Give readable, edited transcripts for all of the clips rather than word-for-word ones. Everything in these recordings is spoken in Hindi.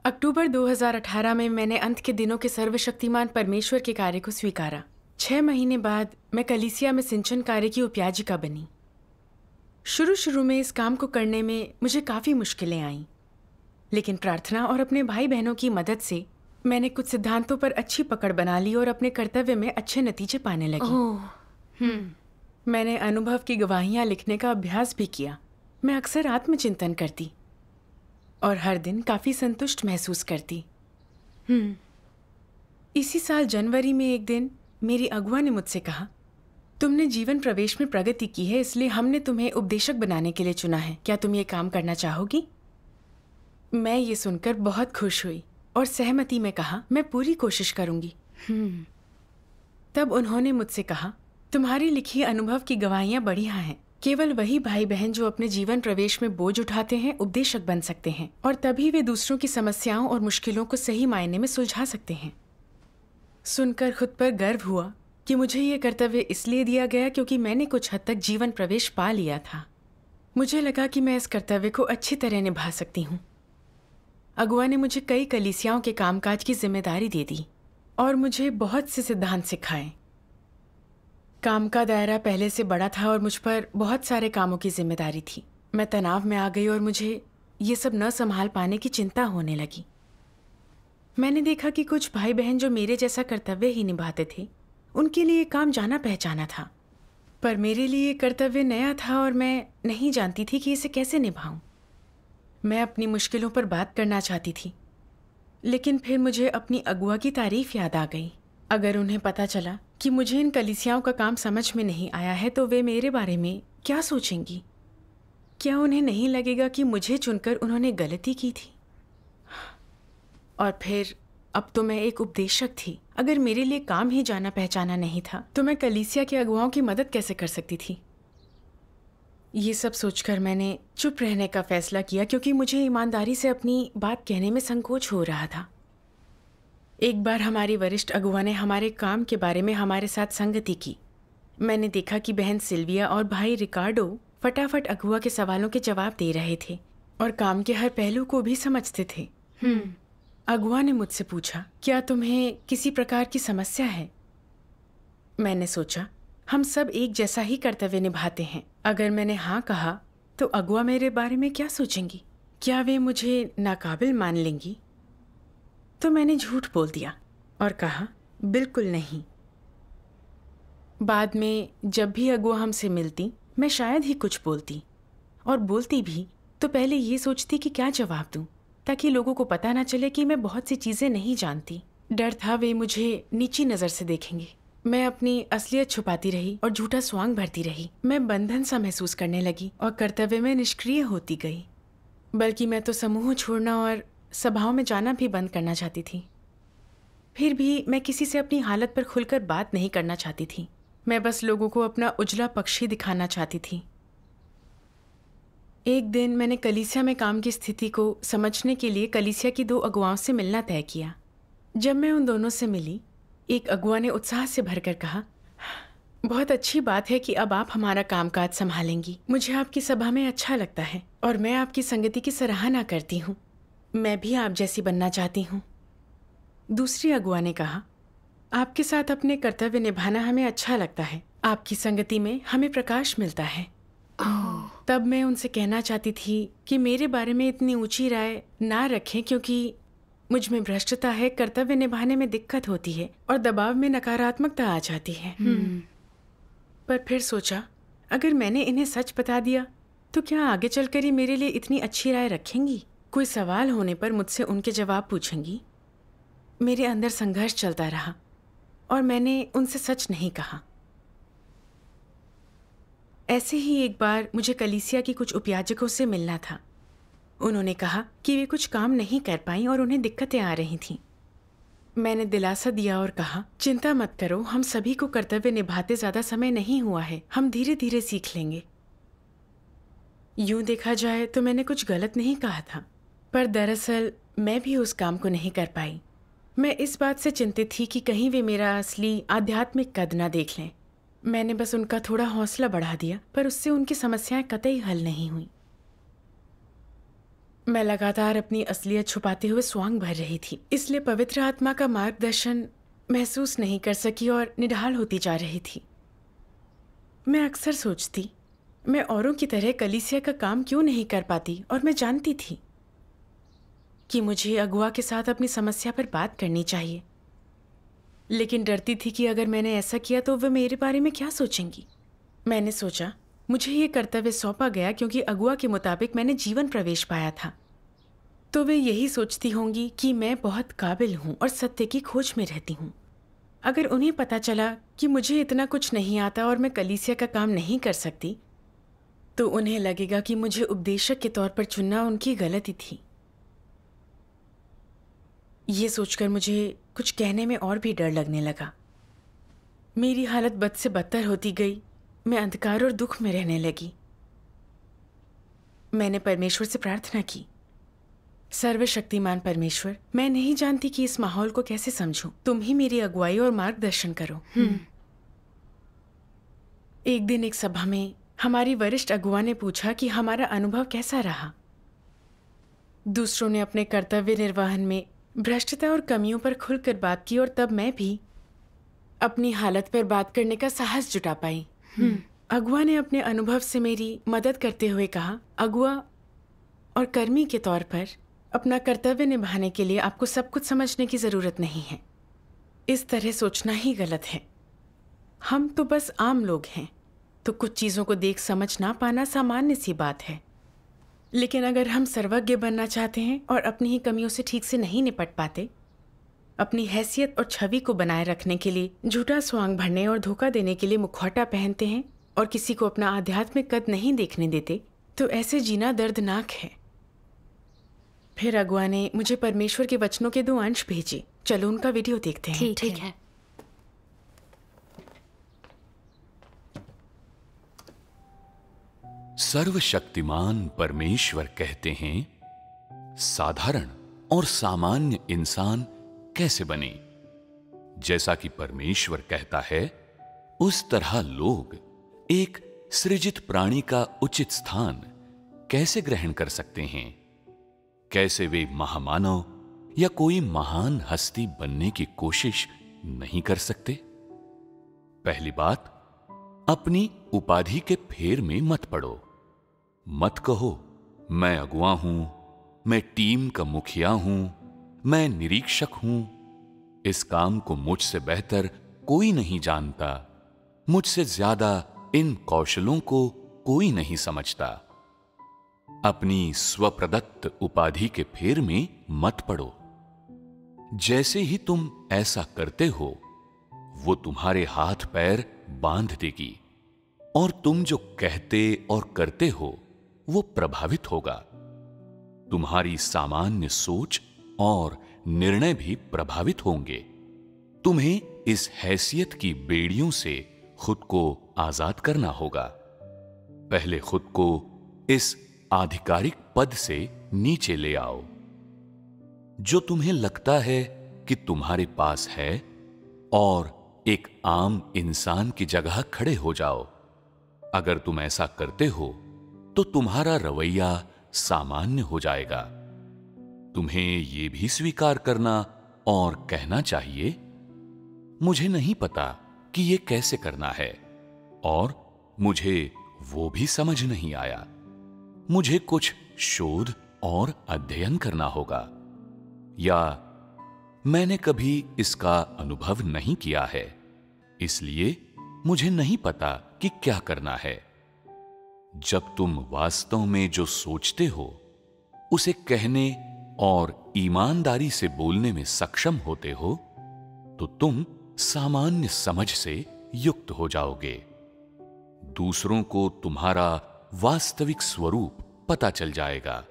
अक्टूबर 2018 में मैंने अंत के दिनों के सर्वशक्तिमान परमेश्वर के कार्य को स्वीकारा। 6 महीने बाद मैं कलीसिया में सिंचन कार्य की उपयाजिका बनी। शुरू में इस काम को करने में मुझे काफ़ी मुश्किलें आईं, लेकिन प्रार्थना और अपने भाई बहनों की मदद से मैंने कुछ सिद्धांतों पर अच्छी पकड़ बना ली और अपने कर्तव्य में अच्छे नतीजे पाने लगी। मैंने अनुभव की गवाहियाँ लिखने का अभ्यास भी किया। मैं अक्सर आत्मचिंतन करती और हर दिन काफ़ी संतुष्ट महसूस करती। इसी साल जनवरी में एक दिन मेरी अगुआ ने मुझसे कहा, तुमने जीवन प्रवेश में प्रगति की है, इसलिए हमने तुम्हें उपदेशक बनाने के लिए चुना है। क्या तुम ये काम करना चाहोगी? मैं ये सुनकर बहुत खुश हुई और सहमति में कहा, मैं पूरी कोशिश करूंगी। तब उन्होंने मुझसे कहा, तुम्हारी लिखी अनुभव की गवाहियां बढ़िया हैं। केवल वही भाई बहन जो अपने जीवन प्रवेश में बोझ उठाते हैं उपदेशक बन सकते हैं, और तभी वे दूसरों की समस्याओं और मुश्किलों को सही मायने में सुलझा सकते हैं। सुनकर खुद पर गर्व हुआ कि मुझे ये कर्तव्य इसलिए दिया गया क्योंकि मैंने कुछ हद तक जीवन प्रवेश पा लिया था। मुझे लगा कि मैं इस कर्तव्य को अच्छी तरह निभा सकती हूँ। अगुआ ने मुझे कई कलीसियाओं के कामकाज की जिम्मेदारी दे दी और मुझे बहुत से सिद्धांत सिखाए। काम का दायरा पहले से बड़ा था और मुझ पर बहुत सारे कामों की जिम्मेदारी थी। मैं तनाव में आ गई और मुझे ये सब न संभाल पाने की चिंता होने लगी। मैंने देखा कि कुछ भाई बहन जो मेरे जैसा कर्तव्य ही निभाते थे, उनके लिए काम जाना पहचाना था, पर मेरे लिए कर्तव्य नया था और मैं नहीं जानती थी कि इसे कैसे निभाऊं। मैं अपनी मुश्किलों पर बात करना चाहती थी, लेकिन फिर मुझे अपनी अगुआ की तारीफ याद आ गई। अगर उन्हें पता चला कि मुझे इन कलीसियाओं का काम समझ में नहीं आया है तो वे मेरे बारे में क्या सोचेंगी? क्या उन्हें नहीं लगेगा कि मुझे चुनकर उन्होंने गलती की थी? और फिर अब तो मैं एक उपदेशक थी। अगर मेरे लिए काम ही जाना पहचाना नहीं था तो मैं कलीसिया के अगुवाओं की मदद कैसे कर सकती थी? ये सब सोचकर मैंने चुप रहने का फैसला किया, क्योंकि मुझे ईमानदारी से अपनी बात कहने में संकोच हो रहा था। एक बार हमारी वरिष्ठ अगुआ ने हमारे काम के बारे में हमारे साथ संगति की। मैंने देखा कि बहन सिल्विया और भाई रिकार्डो फटाफट अगुआ के सवालों के जवाब दे रहे थे और काम के हर पहलू को भी समझते थे। अगुआ ने मुझसे पूछा, क्या तुम्हें किसी प्रकार की समस्या है? मैंने सोचा, हम सब एक जैसा ही कर्तव्य निभाते हैं। अगर मैंने हाँ कहा तो अगुआ मेरे बारे में क्या सोचेंगी? क्या वे मुझे नाकाबिल मान लेंगी? तो मैंने झूठ बोल दिया और कहा, बिल्कुल नहीं। बाद में जब भी अगुआ हमसे मिलती, मैं शायद ही कुछ बोलती, और बोलती भी तो पहले ये सोचती कि क्या जवाब दूं, ताकि लोगों को पता ना चले कि मैं बहुत सी चीज़ें नहीं जानती। डर था वे मुझे नीची नज़र से देखेंगे। मैं अपनी असलियत छुपाती रही और झूठा स्वांग भरती रही। मैं बंधन सा महसूस करने लगी और कर्तव्य में निष्क्रिय होती गई। बल्कि मैं तो समूह छोड़ना और सभाओं में जाना भी बंद करना चाहती थी। फिर भी मैं किसी से अपनी हालत पर खुलकर बात नहीं करना चाहती थी। मैं बस लोगों को अपना उजला पक्ष ही दिखाना चाहती थी। एक दिन मैंने कलीसिया में काम की स्थिति को समझने के लिए कलीसिया की 2 अगुवाओं से मिलना तय किया। जब मैं उन दोनों से मिली, एक अगुआ ने उत्साह से भरकर कहा, बहुत अच्छी बात है कि अब आप हमारा कामकाज संभालेंगी। मुझे आपकी सभा में अच्छा लगता है और मैं आपकी संगति की सराहना करती हूँ। मैं भी आप जैसी बनना चाहती हूँ। दूसरी अगुआ ने कहा, आपके साथ अपने कर्तव्य निभाना हमें अच्छा लगता है। आपकी संगति में हमें प्रकाश मिलता है। तब मैं उनसे कहना चाहती थी कि मेरे बारे में इतनी ऊंची राय ना रखें, क्योंकि मुझ में भ्रष्टता है, कर्तव्य निभाने में दिक्कत होती है और दबाव में नकारात्मकता आ जाती है। पर फिर सोचा, अगर मैंने इन्हें सच बता दिया तो क्या आगे चलकर ही मेरे लिए इतनी अच्छी राय रखेंगी? कोई सवाल होने पर मुझसे उनके जवाब पूछेंगी। मेरे अंदर संघर्ष चलता रहा और मैंने उनसे सच नहीं कहा। ऐसे ही एक बार मुझे कलीसिया की कुछ उपयाजकों से मिलना था। उन्होंने कहा कि वे कुछ काम नहीं कर पाईं और उन्हें दिक्कतें आ रही थीं। मैंने दिलासा दिया और कहा, चिंता मत करो, हम सभी को कर्तव्य निभाते ज़्यादा समय नहीं हुआ है, हम धीरे धीरे सीख लेंगे। यूं देखा जाए तो मैंने कुछ गलत नहीं कहा था, पर दरअसल मैं भी उस काम को नहीं कर पाई। मैं इस बात से चिंतित थी कि कहीं वे मेरा असली आध्यात्मिक कद ना देख लें। मैंने बस उनका थोड़ा हौसला बढ़ा दिया, पर उससे उनकी समस्याएं कतई हल नहीं हुई। मैं लगातार अपनी असलियत छुपाते हुए स्वांग भर रही थी, इसलिए पवित्र आत्मा का मार्गदर्शन महसूस नहीं कर सकी और निढाल होती जा रही थी। मैं अक्सर सोचती, मैं औरों की तरह कलीसिया का काम क्यों नहीं कर पाती, और मैं जानती थी कि मुझे अगुआ के साथ अपनी समस्या पर बात करनी चाहिए, लेकिन डरती थी कि अगर मैंने ऐसा किया तो वे मेरे बारे में क्या सोचेंगी। मैंने सोचा मुझे ये कर्तव्य सौंपा गया क्योंकि अगुआ के मुताबिक मैंने जीवन प्रवेश पाया था, तो वे यही सोचती होंगी कि मैं बहुत काबिल हूँ और सत्य की खोज में रहती हूँ। अगर उन्हें पता चला कि मुझे इतना कुछ नहीं आता और मैं कलीसिया का काम नहीं कर सकती, तो उन्हें लगेगा कि मुझे उपदेशक के तौर पर चुनना उनकी गलती थी। ये सोचकर मुझे कुछ कहने में और भी डर लगने लगा। मेरी हालत बद से बदतर होती गई। मैं अंधकार और दुख में रहने लगी। मैंने परमेश्वर से प्रार्थना की, सर्वशक्तिमान परमेश्वर, मैं नहीं जानती कि इस माहौल को कैसे समझूं। तुम ही मेरी अगुवाई और मार्गदर्शन करो। एक दिन एक सभा में हमारी वरिष्ठ अगुआ ने पूछा कि हमारा अनुभव कैसा रहा। दूसरों ने अपने कर्तव्य निर्वहन में भ्रष्टता और कमियों पर खुलकर बात की, और तब मैं भी अपनी हालत पर बात करने का साहस जुटा पाई। अगुआ ने अपने अनुभव से मेरी मदद करते हुए कहा, अगुआ और कर्मी के तौर पर अपना कर्तव्य निभाने के लिए आपको सब कुछ समझने की जरूरत नहीं है। इस तरह सोचना ही गलत है। हम तो बस आम लोग हैं, तो कुछ चीजों को देख समझ ना पाना सामान्य सी बात है। लेकिन अगर हम सर्वज्ञ बनना चाहते हैं और अपनी ही कमियों से ठीक से नहीं निपट पाते, अपनी हैसियत और छवि को बनाए रखने के लिए झूठा स्वांग भरने और धोखा देने के लिए मुखौटा पहनते हैं और किसी को अपना आध्यात्मिक कद नहीं देखने देते, तो ऐसे जीना दर्दनाक है। फिर अगुआ ने मुझे परमेश्वर के वचनों के 2 अंश भेजे। चलो उनका वीडियो देखते हैं। ठीक है। सर्वशक्तिमान परमेश्वर कहते हैं, साधारण और सामान्य इंसान कैसे बने। जैसा कि परमेश्वर कहता है, उस तरह लोग एक सृजित प्राणी का उचित स्थान कैसे ग्रहण कर सकते हैं। कैसे वे महामानव या कोई महान हस्ती बनने की कोशिश नहीं कर सकते। पहली बात, अपनी उपाधि के फेर में मत पड़ो। मत कहो मैं अगुआ हूं, मैं टीम का मुखिया हूं, मैं निरीक्षक हूं, इस काम को मुझसे बेहतर कोई नहीं जानता, मुझसे ज्यादा इन कौशलों को कोई नहीं समझता। अपनी स्वप्रदत्त उपाधि के फेर में मत पड़ो। जैसे ही तुम ऐसा करते हो, वो तुम्हारे हाथ पैर बांध देगी और तुम जो कहते और करते हो वो प्रभावित होगा। तुम्हारी सामान्य सोच और निर्णय भी प्रभावित होंगे। तुम्हें इस हैसियत की बेड़ियों से खुद को आजाद करना होगा। पहले खुद को इस आधिकारिक पद से नीचे ले आओ जो तुम्हें लगता है कि तुम्हारे पास है, और एक आम इंसान की जगह खड़े हो जाओ। अगर तुम ऐसा करते हो तो तुम्हारा रवैया सामान्य हो जाएगा। तुम्हें यह भी स्वीकार करना और कहना चाहिए, मुझे नहीं पता कि यह कैसे करना है और मुझे वो भी समझ नहीं आया। मुझे कुछ शोध और अध्ययन करना होगा, या मैंने कभी इसका अनुभव नहीं किया है, इसलिए मुझे नहीं पता कि क्या करना है। जब तुम वास्तव में जो सोचते हो उसे कहने और ईमानदारी से बोलने में सक्षम होते हो, तो तुम सामान्य समझ से युक्त हो जाओगे। दूसरों को तुम्हारा वास्तविक स्वरूप पता चल जाएगा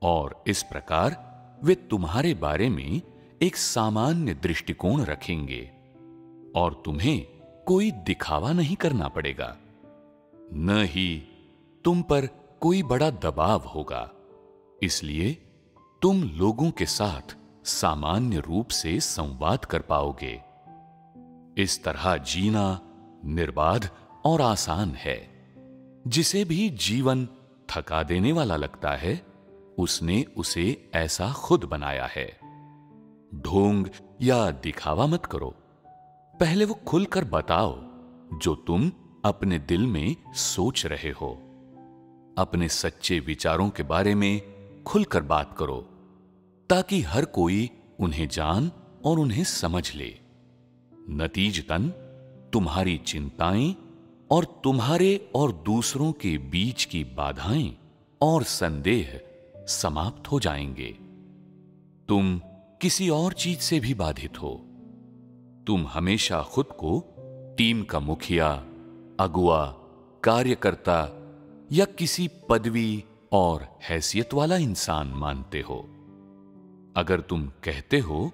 और इस प्रकार वे तुम्हारे बारे में एक सामान्य दृष्टिकोण रखेंगे और तुम्हें कोई दिखावा नहीं करना पड़ेगा। न ही तुम पर कोई बड़ा दबाव होगा, इसलिए तुम लोगों के साथ सामान्य रूप से संवाद कर पाओगे। इस तरह जीना निर्बाध और आसान है। जिसे भी जीवन थका देने वाला लगता है, उसने उसे ऐसा खुद बनाया है। ढोंग या दिखावा मत करो, पहले वो खुलकर बताओ जो तुम अपने दिल में सोच रहे हो। अपने सच्चे विचारों के बारे में खुलकर बात करो ताकि हर कोई उन्हें जान और उन्हें समझ ले। नतीजतन तुम्हारी चिंताएं और तुम्हारे और दूसरों के बीच की बाधाएं और संदेह समाप्त हो जाएंगे। तुम किसी और चीज से भी बाधित हो। तुम हमेशा खुद को टीम का मुखिया, अगुआ, कार्यकर्ता या किसी पदवी और हैसियत वाला इंसान मानते हो। अगर तुम कहते हो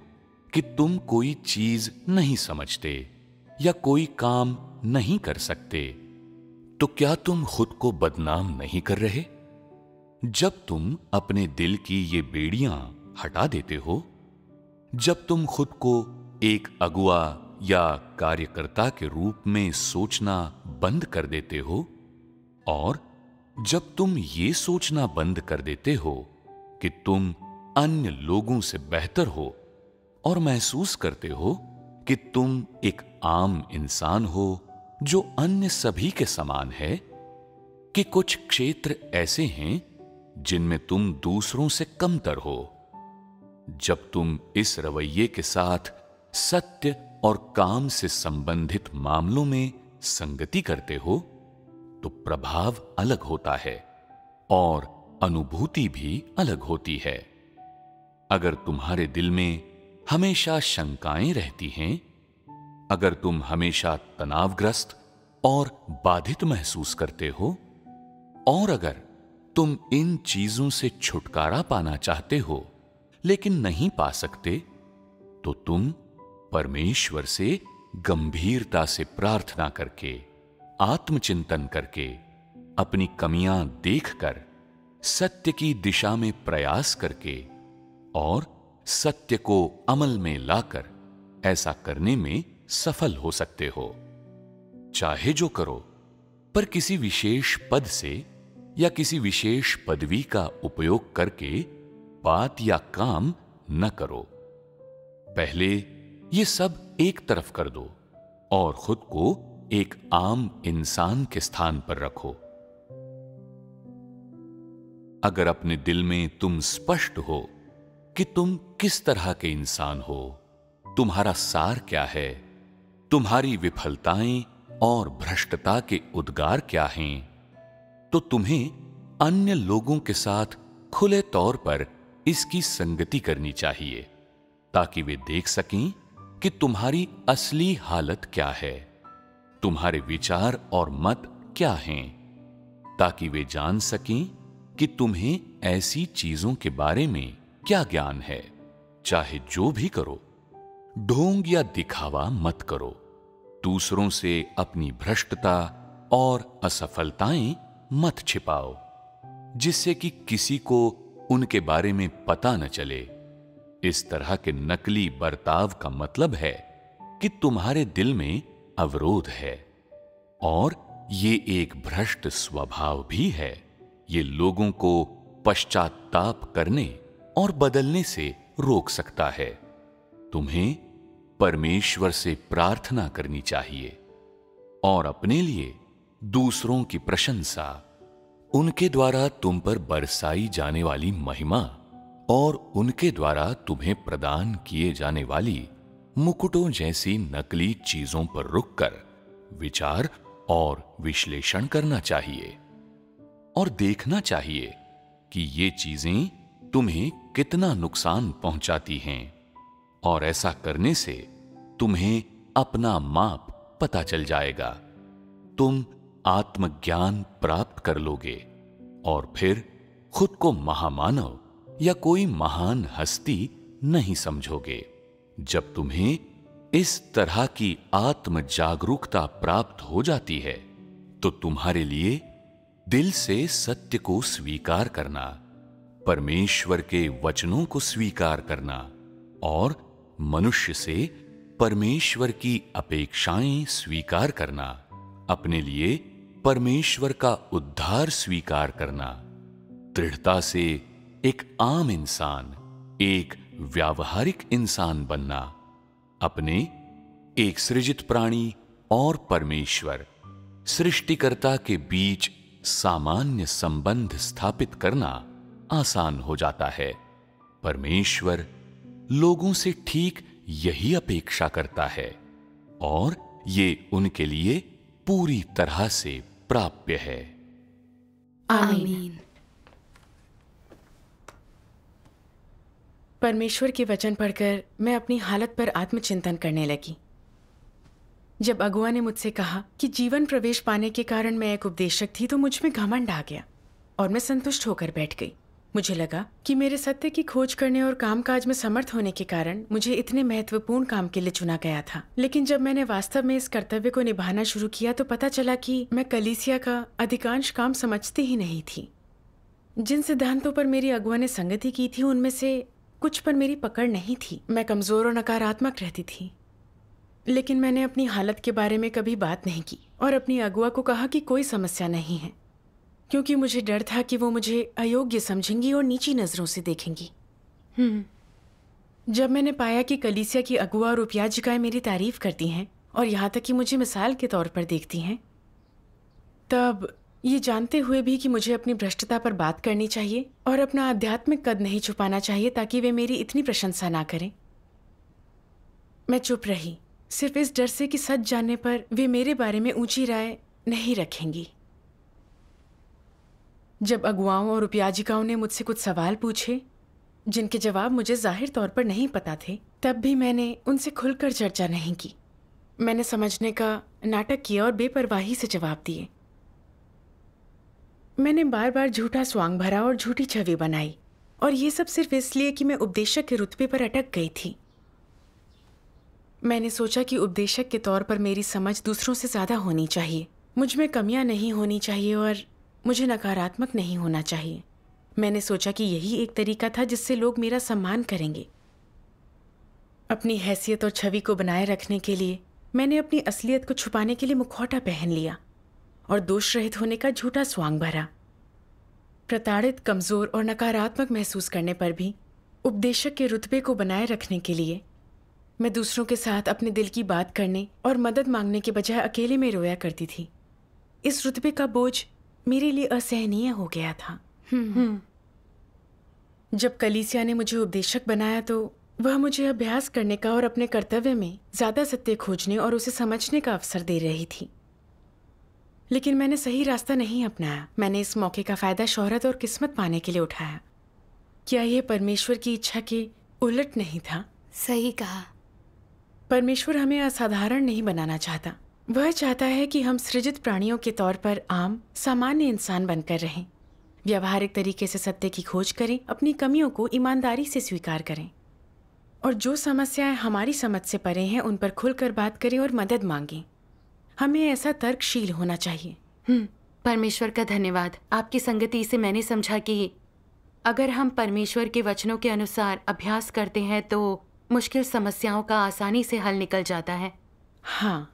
कि तुम कोई चीज नहीं समझते या कोई काम नहीं कर सकते, तो क्या तुम खुद को बदनाम नहीं कर रहे? जब तुम अपने दिल की ये बेड़ियां हटा देते हो, जब तुम खुद को एक अगुआ या कार्यकर्ता के रूप में सोचना बंद कर देते हो, और जब तुम ये सोचना बंद कर देते हो कि तुम अन्य लोगों से बेहतर हो और महसूस करते हो कि तुम एक आम इंसान हो जो अन्य सभी के समान है, कि कुछ क्षेत्र ऐसे हैं जिनमें तुम दूसरों से कमतर हो, जब तुम इस रवैये के साथ सत्य और काम से संबंधित मामलों में संगति करते हो, तो प्रभाव अलग होता है और अनुभूति भी अलग होती है। अगर तुम्हारे दिल में हमेशा शंकाएं रहती हैं, अगर तुम हमेशा तनावग्रस्त और बाधित महसूस करते हो, और अगर तुम इन चीजों से छुटकारा पाना चाहते हो लेकिन नहीं पा सकते, तो तुम परमेश्वर से गंभीरता से प्रार्थना करके, आत्मचिंतन करके, अपनी कमियां देखकर, सत्य की दिशा में प्रयास करके और सत्य को अमल में लाकर ऐसा करने में सफल हो सकते हो। चाहे जो करो, पर किसी विशेष पद से या किसी विशेष पदवी का उपयोग करके बात या काम न करो। पहले ये सब एक तरफ कर दो और खुद को एक आम इंसान के स्थान पर रखो। अगर अपने दिल में तुम स्पष्ट हो कि तुम किस तरह के इंसान हो, तुम्हारा सार क्या है, तुम्हारी विफलताएं और भ्रष्टता के उद्गार क्या हैं, तो तुम्हें अन्य लोगों के साथ खुले तौर पर इसकी संगति करनी चाहिए ताकि वे देख सकें कि तुम्हारी असली हालत क्या है, तुम्हारे विचार और मत क्या हैं, ताकि वे जान सकें कि तुम्हें ऐसी चीजों के बारे में क्या ज्ञान है। चाहे जो भी करो, ढोंग या दिखावा मत करो। दूसरों से अपनी भ्रष्टता और असफलताएं मत छिपाओ, जिससे कि किसी को उनके बारे में पता न चले। इस तरह के नकली बर्ताव का मतलब है कि तुम्हारे दिल में अवरोध है, और ये एक भ्रष्ट स्वभाव भी है। ये लोगों को पश्चाताप करने और बदलने से रोक सकता है। तुम्हें परमेश्वर से प्रार्थना करनी चाहिए और अपने लिए दूसरों की प्रशंसा, उनके द्वारा तुम पर बरसाई जाने वाली महिमा और उनके द्वारा तुम्हें प्रदान किए जाने वाली मुकुटों जैसी नकली चीजों पर रुककर विचार और विश्लेषण करना चाहिए और देखना चाहिए कि ये चीजें तुम्हें कितना नुकसान पहुंचाती हैं, और ऐसा करने से तुम्हें अपना माप पता चल जाएगा। तुम आत्मज्ञान प्राप्त कर लोगे और फिर खुद को महामानव या कोई महान हस्ती नहीं समझोगे। जब तुम्हें इस तरह की आत्म जागरूकता प्राप्त हो जाती है, तो तुम्हारे लिए दिल से सत्य को स्वीकार करना, परमेश्वर के वचनों को स्वीकार करना और मनुष्य से परमेश्वर की अपेक्षाएं स्वीकार करना, अपने परमेश्वर का उद्धार स्वीकार करना, दृढ़ता से एक आम इंसान, एक व्यावहारिक इंसान बनना, अपने एक सृजित प्राणी और परमेश्वर, सृष्टिकर्ता के बीच सामान्य संबंध स्थापित करना आसान हो जाता है। परमेश्वर लोगों से ठीक यही अपेक्षा करता है और ये उनके लिए पूरी तरह से प्राप्य है। आमीन। परमेश्वर के वचन पढ़कर मैं अपनी हालत पर आत्मचिंतन करने लगी। जब अगुआ ने मुझसे कहा कि जीवन प्रवेश पाने के कारण मैं एक उपदेशक थी, तो मुझ में घमंड आ गया और मैं संतुष्ट होकर बैठ गई। मुझे लगा कि मेरे सत्य की खोज करने और कामकाज में समर्थ होने के कारण मुझे इतने महत्वपूर्ण काम के लिए चुना गया था। लेकिन जब मैंने वास्तव में इस कर्तव्य को निभाना शुरू किया तो पता चला कि मैं कलीसिया का अधिकांश काम समझती ही नहीं थी। जिन सिद्धांतों पर मेरी अगुआ ने संगति की थी, उनमें से कुछ पर मेरी पकड़ नहीं थी। मैं कमजोर और नकारात्मक रहती थी। लेकिन मैंने अपनी हालत के बारे में कभी बात नहीं की और अपनी अगुआ को कहा कि कोई समस्या नहीं है, क्योंकि मुझे डर था कि वो मुझे अयोग्य समझेंगी और नीची नजरों से देखेंगी। जब मैंने पाया कि कलीसिया की अगुआ और उपयाजिकाएं मेरी तारीफ करती हैं और यहाँ तक कि मुझे मिसाल के तौर पर देखती हैं, तब ये जानते हुए भी कि मुझे अपनी भ्रष्टता पर बात करनी चाहिए और अपना आध्यात्मिक कद नहीं छुपाना चाहिए ताकि वे मेरी इतनी प्रशंसा ना करें, मैं चुप रही, सिर्फ इस डर से कि सच जानने पर वे मेरे बारे में ऊंची राय नहीं रखेंगी। जब अगुआओं और उपयाजिकाओं ने मुझसे कुछ सवाल पूछे जिनके जवाब मुझे जाहिर तौर पर नहीं पता थे, तब भी मैंने उनसे खुलकर चर्चा नहीं की। मैंने समझने का नाटक किया और बेपरवाही से जवाब दिए। मैंने बार बार झूठा स्वांग भरा और झूठी छवि बनाई, और ये सब सिर्फ इसलिए कि मैं उपदेशक के रुतबे पर अटक गई थी। मैंने सोचा कि उपदेशक के तौर पर मेरी समझ दूसरों से ज्यादा होनी चाहिए, मुझ में कमियां नहीं होनी चाहिए और मुझे नकारात्मक नहीं होना चाहिए। मैंने सोचा कि यही एक तरीका था जिससे लोग मेरा सम्मान करेंगे। अपनी हैसियत और छवि को बनाए रखने के लिए मैंने अपनी असलियत को छुपाने के लिए मुखौटा पहन लिया और दोष रहित होने का झूठा स्वांग भरा। प्रताड़ित, कमजोर और नकारात्मक महसूस करने पर भी उपदेशक के रुतबे को बनाए रखने के लिए मैं दूसरों के साथ अपने दिल की बात करने और मदद मांगने के बजाय अकेले में रोया करती थी। इस रुतबे का बोझ मेरे लिए असहनीय हो गया था। जब कलीसिया ने मुझे उपदेशक बनाया तो वह मुझे अभ्यास करने का और अपने कर्तव्य में ज्यादा सत्य खोजने और उसे समझने का अवसर दे रही थी। लेकिन मैंने सही रास्ता नहीं अपनाया। मैंने इस मौके का फायदा शोहरत और किस्मत पाने के लिए उठाया। क्या यह परमेश्वर की इच्छा के उलट नहीं था? सही कहा। परमेश्वर हमें असाधारण नहीं बनाना चाहता। वह चाहता है कि हम सृजित प्राणियों के तौर पर आम, सामान्य इंसान बनकर रहें, व्यावहारिक तरीके से सत्य की खोज करें, अपनी कमियों को ईमानदारी से स्वीकार करें और जो समस्याएं हमारी समझ से परे हैं उन पर खुलकर बात करें और मदद मांगें। हमें ऐसा तर्कशील होना चाहिए। परमेश्वर का धन्यवाद। आपकी संगति से मैंने समझा कि अगर हम परमेश्वर के वचनों के अनुसार अभ्यास करते हैं तो मुश्किल समस्याओं का आसानी से हल निकल जाता है। हाँ,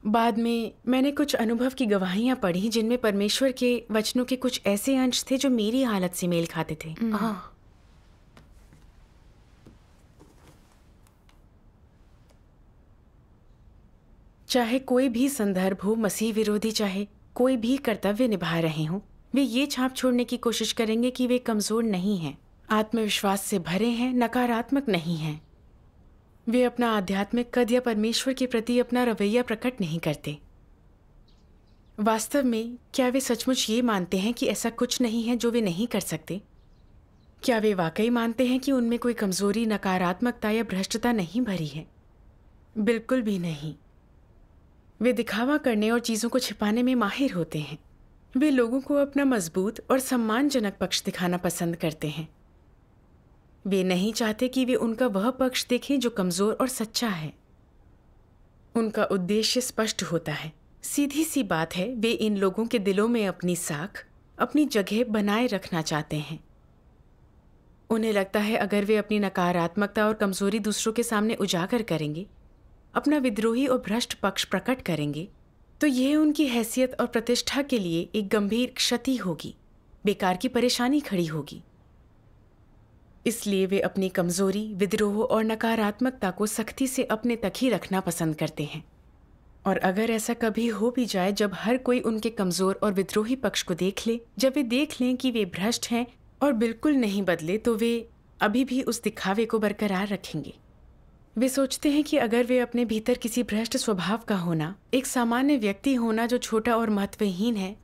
बाद में मैंने कुछ अनुभव की गवाहियां पढ़ी जिनमें परमेश्वर के वचनों के कुछ ऐसे अंश थे जो मेरी हालत से मेल खाते थे। चाहे कोई भी संदर्भ हो, मसीह विरोधी चाहे कोई भी कर्तव्य निभा रहे हों, वे ये छाप छोड़ने की कोशिश करेंगे कि वे कमजोर नहीं हैं, आत्मविश्वास से भरे हैं, नकारात्मक नहीं हैं। वे अपना आध्यात्मिक कद या परमेश्वर के प्रति अपना रवैया प्रकट नहीं करते। वास्तव में क्या वे सचमुच ये मानते हैं कि ऐसा कुछ नहीं है जो वे नहीं कर सकते? क्या वे वाकई मानते हैं कि उनमें कोई कमजोरी, नकारात्मकता या भ्रष्टता नहीं भरी है? बिल्कुल भी नहीं। वे दिखावा करने और चीजों को छिपाने में माहिर होते हैं। वे लोगों को अपना मजबूत और सम्मानजनक पक्ष दिखाना पसंद करते हैं। वे नहीं चाहते कि वे उनका वह पक्ष देखें जो कमजोर और सच्चा है। उनका उद्देश्य स्पष्ट होता है। सीधी सी बात है, वे इन लोगों के दिलों में अपनी साख, अपनी जगह बनाए रखना चाहते हैं। उन्हें लगता है अगर वे अपनी नकारात्मकता और कमजोरी दूसरों के सामने उजागर करेंगे, अपना विद्रोही और भ्रष्ट पक्ष प्रकट करेंगे, तो यह उनकी हैसियत और प्रतिष्ठा के लिए एक गंभीर क्षति होगी। बेकार की परेशानी खड़ी होगी। इसलिए वे अपनी कमजोरी, विद्रोह और नकारात्मकता को सख्ती से अपने तक ही रखना पसंद करते हैं। और अगर ऐसा कभी हो भी जाए जब हर कोई उनके कमजोर और विद्रोही पक्ष को देख ले, जब वे देख लें कि वे भ्रष्ट हैं और बिल्कुल नहीं बदले, तो वे अभी भी उस दिखावे को बरकरार रखेंगे। वे सोचते हैं कि अगर वे अपने भीतर किसी भ्रष्ट स्वभाव का होना, एक सामान्य व्यक्ति होना जो छोटा और महत्वहीन है,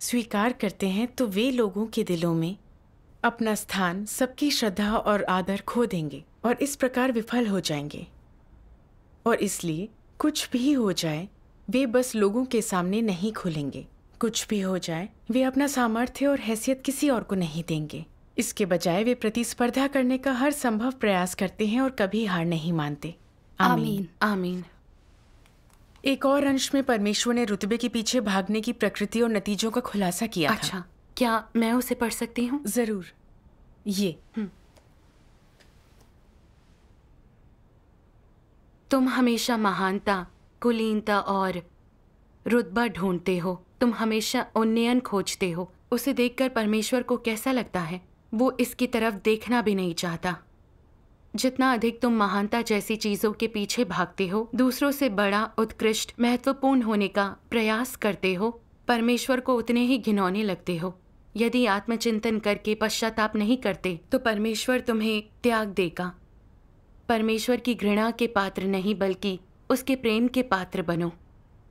स्वीकार करते हैं, तो वे लोगों के दिलों में अपना स्थान, सबकी श्रद्धा और आदर खो देंगे और इस प्रकार विफल हो जाएंगे। और इसलिए कुछ भी हो जाए, वे बस लोगों के सामने नहीं खुलेंगे। कुछ भी हो जाए, वे अपना सामर्थ्य और हैसियत किसी और को नहीं देंगे। इसके बजाय वे प्रतिस्पर्धा करने का हर संभव प्रयास करते हैं और कभी हार नहीं मानते। आमीन। आमीन। एक और अंश में परमेश्वर ने रुतबे के पीछे भागने की प्रकृति और नतीजों का खुलासा किया था। अच्छा, क्या मैं उसे पढ़ सकती हूँ? जरूर। ये तुम हमेशा महानता, कुलीनता और रुतबा ढूंढते हो। तुम हमेशा उन्नयन खोजते हो। उसे देखकर परमेश्वर को कैसा लगता है? वो इसकी तरफ देखना भी नहीं चाहता। जितना अधिक तुम महानता जैसी चीजों के पीछे भागते हो, दूसरों से बड़ा, उत्कृष्ट, महत्वपूर्ण होने का प्रयास करते हो, परमेश्वर को उतने ही घिनौने लगते हो। यदि आत्मचिंतन करके पश्चाताप नहीं करते तो परमेश्वर तुम्हें त्याग देगा। परमेश्वर की घृणा के पात्र नहीं बल्कि उसके प्रेम के पात्र बनो।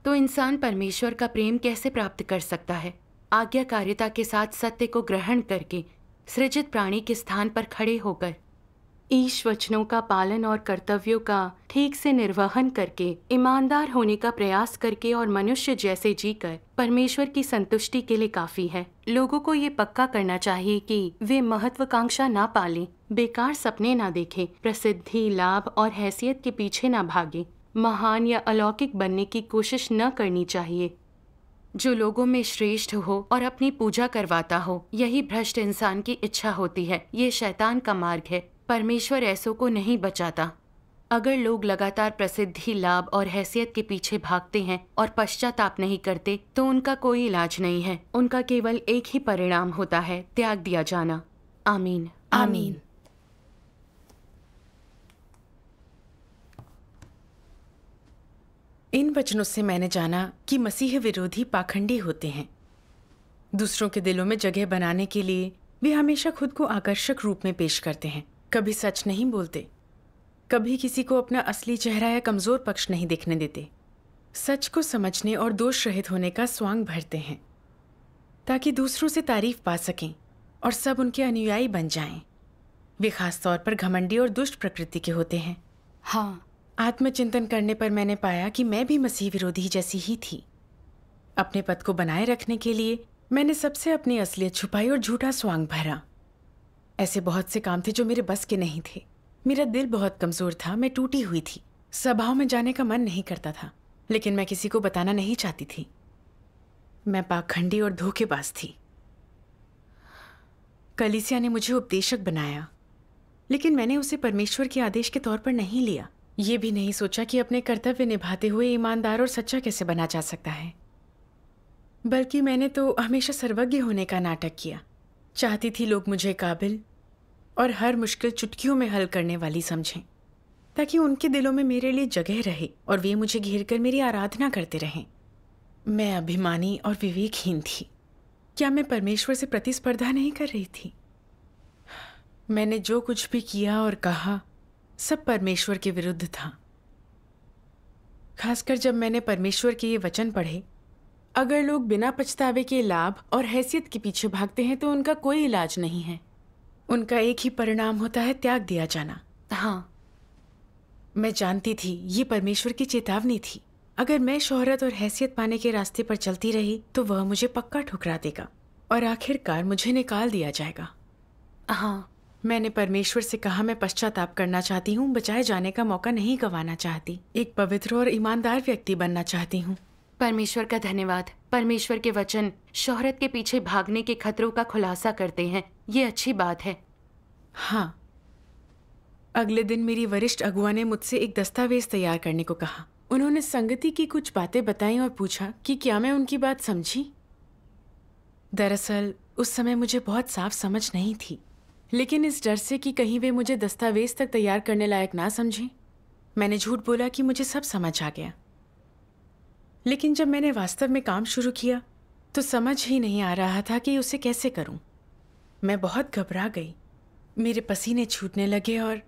तो इंसान परमेश्वर का प्रेम कैसे प्राप्त कर सकता है? आज्ञाकारिता के साथ सत्य को ग्रहण करके, सृजित प्राणी के स्थान पर खड़े होकर, ईश वचनों का पालन और कर्तव्यों का ठीक से निर्वहन करके, ईमानदार होने का प्रयास करके और मनुष्य जैसे जीकर परमेश्वर की संतुष्टि के लिए काफी है। लोगों को ये पक्का करना चाहिए कि वे महत्वाकांक्षा ना पालें, बेकार सपने ना देखें, प्रसिद्धि, लाभ और हैसियत के पीछे ना भागे, महान या अलौकिक बनने की कोशिश न करनी चाहिए। जो लोगों में श्रेष्ठ हो और अपनी पूजा करवाता हो, यही भ्रष्ट इंसान की इच्छा होती है। ये शैतान का मार्ग है। परमेश्वर ऐसों को नहीं बचाता। अगर लोग लगातार प्रसिद्धि, लाभ और हैसियत के पीछे भागते हैं और पश्चाताप नहीं करते, तो उनका कोई इलाज नहीं है। उनका केवल एक ही परिणाम होता है, त्याग दिया जाना। आमीन। आमीन। इन वचनों से मैंने जाना कि मसीह विरोधी पाखंडी होते हैं। दूसरों के दिलों में जगह बनाने के लिए वे हमेशा खुद को आकर्षक रूप में पेश करते हैं। कभी सच नहीं बोलते, कभी किसी को अपना असली चेहरा या कमजोर पक्ष नहीं दिखने देते। सच को समझने और दोष रहित होने का स्वांग भरते हैं ताकि दूसरों से तारीफ पा सकें और सब उनके अनुयायी बन जाएं। वे खास तौर पर घमंडी और दुष्ट प्रकृति के होते हैं। हाँ, आत्मचिंतन करने पर मैंने पाया कि मैं भी मसीह विरोधी जैसी ही थी। अपने पद को बनाए रखने के लिए मैंने सबसे अपनी असलियत छुपाई और झूठा स्वांग भरा। ऐसे बहुत से काम थे जो मेरे बस के नहीं थे। मेरा दिल बहुत कमजोर था, मैं टूटी हुई थी। सभाओं में जाने का मन नहीं करता था, लेकिन मैं किसी को बताना नहीं चाहती थी। मैं पाखंडी और धोखेबाज थी। कलीसिया ने मुझे उपदेशक बनाया, लेकिन मैंने उसे परमेश्वर के आदेश के तौर पर नहीं लिया। ये भी नहीं सोचा कि अपने कर्तव्य निभाते हुए ईमानदार और सच्चा कैसे बना जा सकता है। बल्कि मैंने तो हमेशा सर्वज्ञ होने का नाटक किया। चाहती थी लोग मुझे काबिल और हर मुश्किल चुटकियों में हल करने वाली समझें, ताकि उनके दिलों में मेरे लिए जगह रहे और वे मुझे घेर कर मेरी आराधना करते रहें। मैं अभिमानी और विवेकहीन थी। क्या मैं परमेश्वर से प्रतिस्पर्धा नहीं कर रही थी? मैंने जो कुछ भी किया और कहा, सब परमेश्वर के विरुद्ध था। खासकर जब मैंने परमेश्वर के ये वचन पढ़े, अगर लोग बिना पछतावे के लाभ और हैसियत के पीछे भागते हैं तो उनका कोई इलाज नहीं है। उनका एक ही परिणाम होता है, त्याग दिया जाना। हाँ, मैं जानती थी ये परमेश्वर की चेतावनी थी। अगर मैं शोहरत और हैसियत पाने के रास्ते पर चलती रही तो वह मुझे पक्का ठुकरा देगा और आखिरकार मुझे निकाल दिया जाएगा। हाँ, मैंने परमेश्वर से कहा, मैं पश्चाताप करना चाहती हूँ, बचाए जाने का मौका नहीं गंवाना चाहती, एक पवित्र और ईमानदार व्यक्ति बनना चाहती हूँ। परमेश्वर का धन्यवाद। परमेश्वर के वचन शोहरत के पीछे भागने के खतरों का खुलासा करते हैं। ये अच्छी बात है। हाँ, अगले दिन मेरी वरिष्ठ अगुआ ने मुझसे एक दस्तावेज तैयार करने को कहा। उन्होंने संगति की कुछ बातें बताई और पूछा कि क्या मैं उनकी बात समझी। दरअसल उस समय मुझे बहुत साफ समझ नहीं थी, लेकिन इस डर से कि कहीं वे मुझे दस्तावेज तक तैयार करने लायक ना समझें, मैंने झूठ बोला कि मुझे सब समझ आ गया। लेकिन जब मैंने वास्तव में काम शुरू किया तो समझ ही नहीं आ रहा था कि उसे कैसे करूं। मैं बहुत घबरा गई, मेरे पसीने छूटने लगे और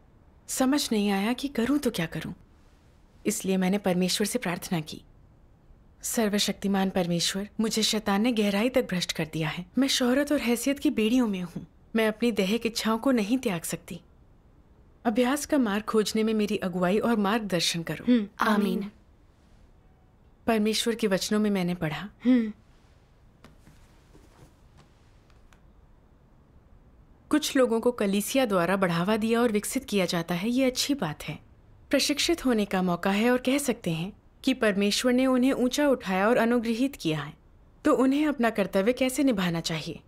समझ नहीं आया कि करूं तो क्या करूं। इसलिए मैंने परमेश्वर से प्रार्थना की, सर्वशक्तिमान परमेश्वर, मुझे शैतान ने गहराई तक भ्रष्ट कर दिया है। मैं शोहरत और हैसियत की बेड़ियों में हूं। मैं अपनी दैहिक इच्छाओं को नहीं त्याग सकती। अभ्यास का मार्ग खोजने में मेरी अगुवाई और मार्गदर्शन करो। आमीन। परमेश्वर के वचनों में मैंने पढ़ा, कुछ लोगों को कलीसिया द्वारा बढ़ावा दिया और विकसित किया जाता है। ये अच्छी बात है, प्रशिक्षित होने का मौका है और कह सकते हैं कि परमेश्वर ने उन्हें ऊंचा उठाया और अनुग्रहित किया है, तो उन्हें अपना कर्तव्य कैसे निभाना चाहिए।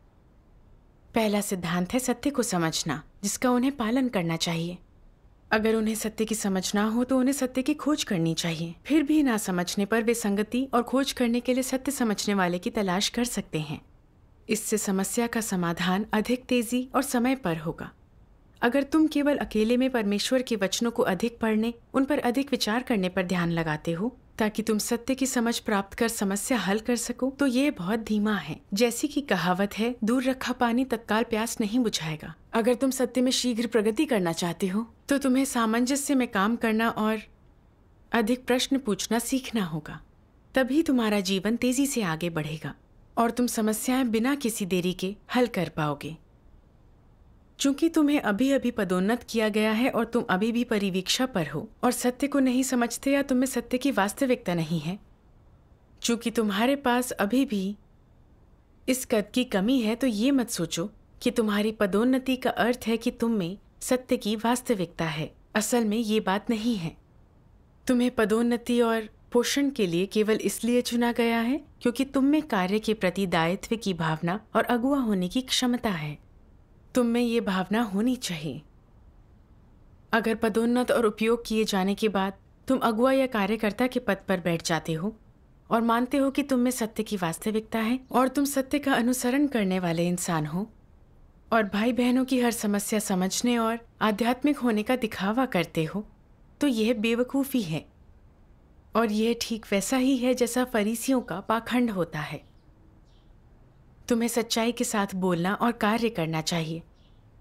पहला सिद्धांत है सत्य को समझना, जिसका उन्हें पालन करना चाहिए। अगर उन्हें सत्य की समझ ना हो तो उन्हें सत्य की खोज करनी चाहिए। फिर भी ना समझने पर वे संगति और खोज करने के लिए सत्य समझने वाले की तलाश कर सकते हैं। इससे समस्या का समाधान अधिक तेजी और समय पर होगा। अगर तुम केवल अकेले में परमेश्वर के वचनों को अधिक पढ़ने, उन पर अधिक विचार करने पर ध्यान लगाते हो ताकि तुम सत्य की समझ प्राप्त कर समस्या हल कर सको, तो ये बहुत धीमा है। जैसी कि कहावत है, दूर रखा पानी तत्काल प्यास नहीं बुझाएगा। अगर तुम सत्य में शीघ्र प्रगति करना चाहते हो तो तुम्हें सामंजस्य में काम करना और अधिक प्रश्न पूछना सीखना होगा। तभी तुम्हारा जीवन तेजी से आगे बढ़ेगा और तुम समस्याएं बिना किसी देरी के हल कर पाओगे। चूंकि तुम्हें अभी अभी पदोन्नत किया गया है और तुम अभी भी परिवीक्षा पर हो और सत्य को नहीं समझते या तुम्हें सत्य की वास्तविकता नहीं है, चूंकि तुम्हारे पास अभी भी इस कद की कमी है, तो ये मत सोचो कि तुम्हारी पदोन्नति का अर्थ है कि तुम में सत्य की वास्तविकता है। असल में ये बात नहीं है। तुम्हें पदोन्नति और पोषण के लिए केवल इसलिए चुना गया है क्योंकि तुम में कार्य के प्रति दायित्व की भावना और अगुआ होने की क्षमता है। तुम में ये भावना होनी चाहिए। अगर पदोन्नत और उपयोग किए जाने के बाद तुम अगुआ या कार्यकर्ता के पद पर बैठ जाते हो और मानते हो कि तुम में सत्य की वास्तविकता है और तुम सत्य का अनुसरण करने वाले इंसान हो और भाई बहनों की हर समस्या समझने और आध्यात्मिक होने का दिखावा करते हो, तो यह बेवकूफ़ी है। और यह ठीक वैसा ही है जैसा फरीसियों का पाखंड होता है। तुम्हें सच्चाई के साथ बोलना और कार्य करना चाहिए।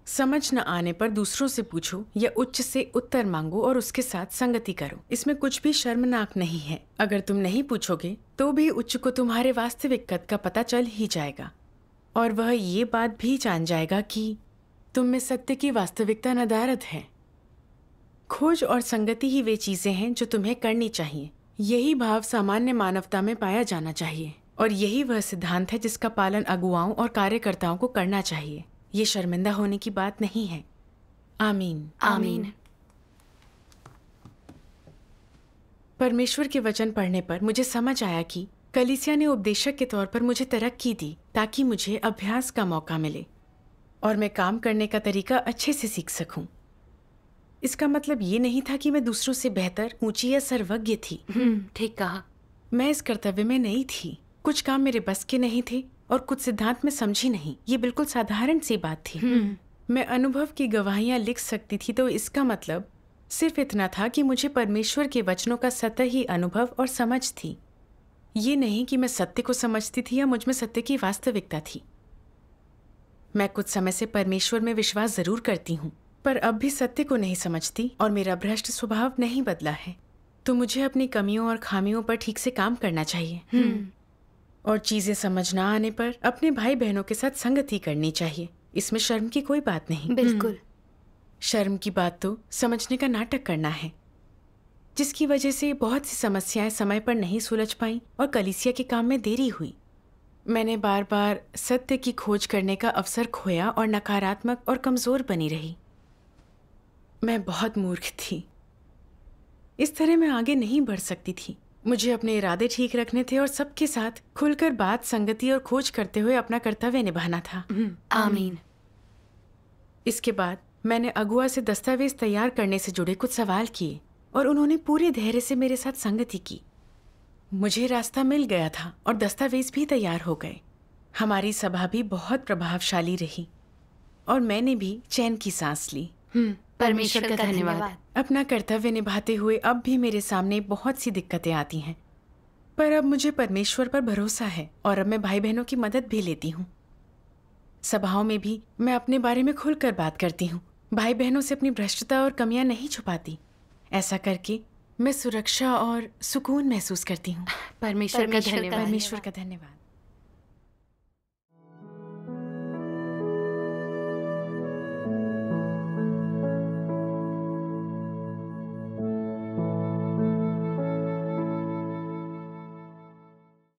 समझ न आने पर दूसरों से पूछो या उच्च से उत्तर मांगो और उसके साथ संगति करो। इसमें कुछ भी शर्मनाक नहीं है। अगर तुम नहीं पूछोगे तो भी उच्च को तुम्हारे वास्तविक कद का पता चल ही जाएगा और वह ये बात भी जान जाएगा कि तुम में सत्य की वास्तविकता नदारद है। खोज और संगति ही वे चीजें हैं जो तुम्हें करनी चाहिए। यही भाव सामान्य मानवता में पाया जाना चाहिए और यही वह सिद्धांत है जिसका पालन अगुवाओं और कार्यकर्ताओं को करना चाहिए। ये शर्मिंदा होने की बात नहीं है। आमीन। आमीन। परमेश्वर के वचन पढ़ने पर मुझे समझ आया कि कलीसिया ने उपदेशक के तौर पर मुझे तरक्की दी ताकि मुझे अभ्यास का मौका मिले और मैं काम करने का तरीका अच्छे से सीख सकूं। इसका मतलब ये नहीं था कि मैं दूसरों से बेहतर, ऊंची या सर्वज्ञ थी। ठीक कहा। मैं इस कर्तव्य में नहीं थी। कुछ काम मेरे बस के नहीं थे और कुछ सिद्धांत में समझी नहीं। ये बिल्कुल साधारण सी बात थी। मैं अनुभव की गवाहियां लिख सकती थी, तो इसका मतलब सिर्फ इतना था कि मुझे परमेश्वर के वचनों का सतही अनुभव और समझ थी। ये नहीं कि मैं सत्य को समझती थी या मुझ में सत्य की वास्तविकता थी। मैं कुछ समय से परमेश्वर में विश्वास जरूर करती हूँ, पर अब भी सत्य को नहीं समझती और मेरा भ्रष्ट स्वभाव नहीं बदला है। तो मुझे अपनी कमियों और खामियों पर ठीक से काम करना चाहिए और चीजें समझ ना आने पर अपने भाई बहनों के साथ संगति करनी चाहिए। इसमें शर्म की कोई बात नहीं। बिल्कुल। शर्म की बात तो समझने का नाटक करना है, जिसकी वजह से बहुत सी समस्याएं समय पर नहीं सुलझ पाईं और कलीसिया के काम में देरी हुई। मैंने बार बार सत्य की खोज करने का अवसर खोया और नकारात्मक और कमजोर बनी रही। मैं बहुत मूर्ख थी। इस तरह मैं आगे नहीं बढ़ सकती थी। मुझे अपने इरादे ठीक रखने थे और सबके साथ खुलकर बात, संगति और खोज करते हुए अपना कर्तव्य निभाना था। आमीन। इसके बाद मैंने अगुआ से दस्तावेज तैयार करने से जुड़े कुछ सवाल किए और उन्होंने पूरे धैर्य से मेरे साथ संगति की। मुझे रास्ता मिल गया था और दस्तावेज भी तैयार हो गए। हमारी सभा भी बहुत प्रभावशाली रही और मैंने भी चैन की सांस ली। परमेश्वर का धन्यवाद। अपना कर्तव्य निभाते हुए अब भी मेरे सामने बहुत सी दिक्कतें आती हैं, पर अब मुझे परमेश्वर पर भरोसा है और अब मैं भाई बहनों की मदद भी लेती हूँ। सभाओं में भी मैं अपने बारे में खुलकर बात करती हूँ, भाई बहनों से अपनी भ्रष्टता और कमियां नहीं छुपाती। ऐसा करके मैं सुरक्षा और सुकून महसूस करती हूँ। परमेश्वर का धन्यवाद। परमेश्वर का धन्यवाद।